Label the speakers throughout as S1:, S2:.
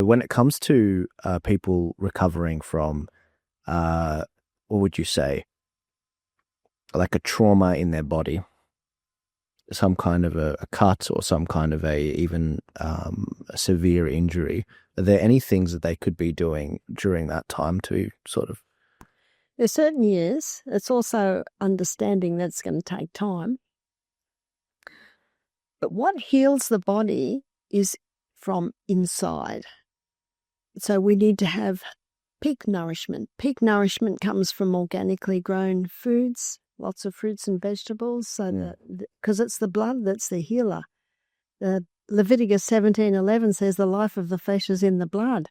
S1: when it comes to people recovering from, what would you say, like a trauma in their body, some kind of a cut or some kind of even a severe injury, are there any things that they could be doing during that time to sort of?
S2: There certainly is. It's also understanding that it's going to take time. But what heals the body is from inside. So we need to have peak nourishment. Peak nourishment comes from organically grown foods, lots of fruits and vegetables, so because it's the blood that's the healer. Leviticus 17:11 says the life of the flesh is in the blood.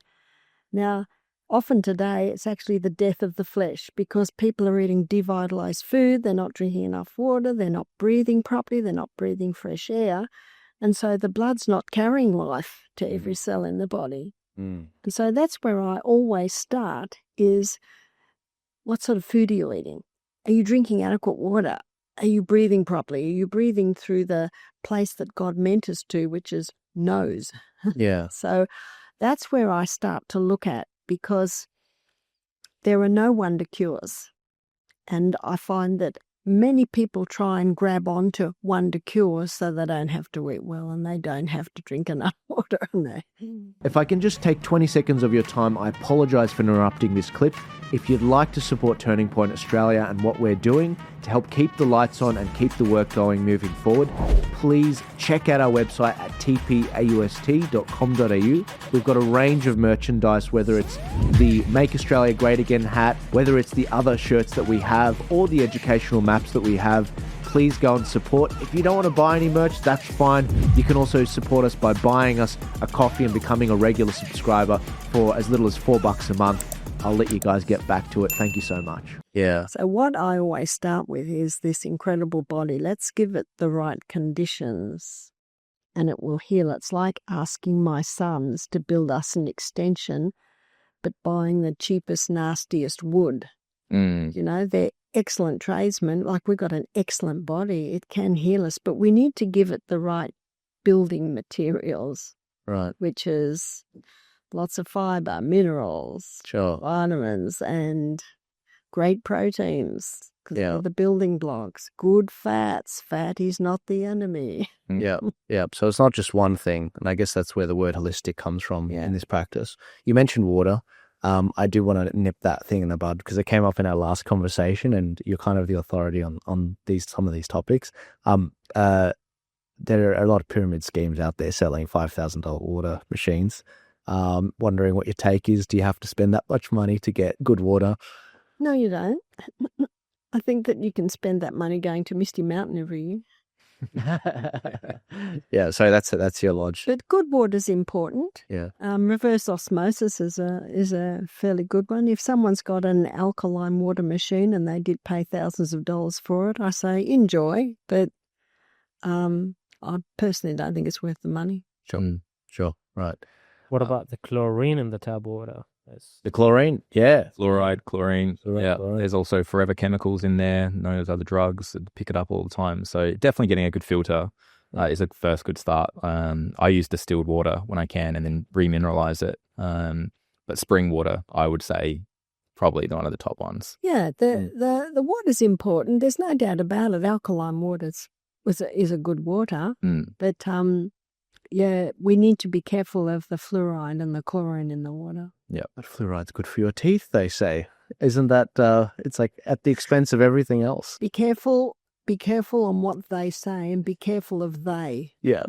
S2: Now, often today, it's actually the death of the flesh because people are eating devitalized food, they're not drinking enough water, they're not breathing properly, they're not breathing fresh air, and so the blood's not carrying life to every cell in the body. And so that's where I always start is, what sort of food are you eating? Are you drinking adequate water? Are you breathing properly? Are you breathing through the place that God meant us to, which is nose?
S1: Yeah.
S2: So that's where I start to look at, because there are no wonder cures. And I find that many people try and grab onto wonder cures so they don't have to eat well and they don't have to drink enough water.
S1: If I can just take 20 seconds of your time, I apologise for interrupting this clip. If you'd like to support Turning Point Australia and what we're doing to help keep the lights on and keep the work going moving forward, please check out our website at tpaust.com.au. We've got a range of merchandise, whether it's the Make Australia Great Again hat, whether it's the other shirts that we have, or the educational maps that we have. Please go and support. If you don't want to buy any merch, that's fine. You can also support us by buying us a coffee and becoming a regular subscriber for as little as $4 a month. I'll let you guys get back to it. Thank you so much. Yeah.
S2: So what I always start with is this incredible body. Let's give it the right conditions and it will heal. It's like asking my sons to build us an extension, but buying the cheapest, nastiest wood. You know, they're excellent tradesmen. Like, we've got an excellent body. It can heal us, but we need to give it the right building materials.
S1: Right.
S2: Which is lots of fiber, minerals, vitamins, and great proteins. They're the building blocks. Good fats. Fat is not the enemy.
S1: Yeah. So it's not just one thing. And I guess that's where the word holistic comes from in this practice. You mentioned water. I do want to nip that thing in the bud because it came up in our last conversation and you're kind of the authority on some of these topics. There are a lot of pyramid schemes out there selling $5,000 water machines. Wondering what your take is. Do you have to spend that much money to get good water?
S2: No, you don't. I think that you can spend that money going to Misty Mountain every year.
S1: Yeah, so that's your lodge.
S2: But good water is important.
S1: Yeah.
S2: Reverse osmosis is a fairly good one. If someone's got an alkaline water machine and they did pay thousands of dollars for it, I say enjoy. But I personally don't think it's worth the money.
S1: Sure, right.
S3: What about the chlorine in the tap water?
S1: The chlorine, yeah.
S4: Fluoride, chlorine.
S1: Chlorine.
S4: There's also forever chemicals in there, known as other drugs that pick it up all the time. So definitely getting a good filter is a first good start. I use distilled water when I can and then remineralize it. But spring water, I would say, probably one of the top ones.
S2: Yeah, the water's important. There's no doubt about it. Alkaline water is a good water. But yeah, we need to be careful of the fluoride and the chlorine in the water.
S1: Yeah, but fluoride's good for your teeth, they say. Isn't that, it's like at the expense of everything else.
S2: Be careful on what they say and be careful of they.
S1: Yeah,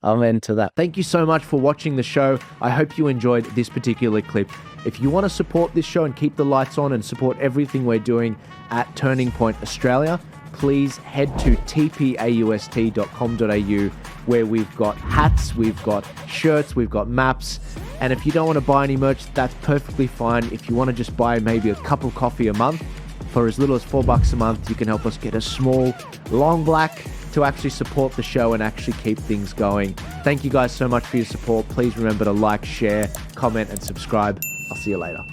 S1: amen to that. Thank you so much for watching the show. I hope you enjoyed this particular clip. If you want to support this show and keep the lights on and support everything we're doing at Turning Point Australia, please head to tpaust.com.au where we've got hats, we've got shirts, we've got maps. And if you don't want to buy any merch, that's perfectly fine. If you want to just buy maybe a cup of coffee a month for as little as $4 a month, you can help us get a small, long black to actually support the show and actually keep things going. Thank you guys so much for your support. Please remember to like, share, comment, and subscribe. I'll see you later.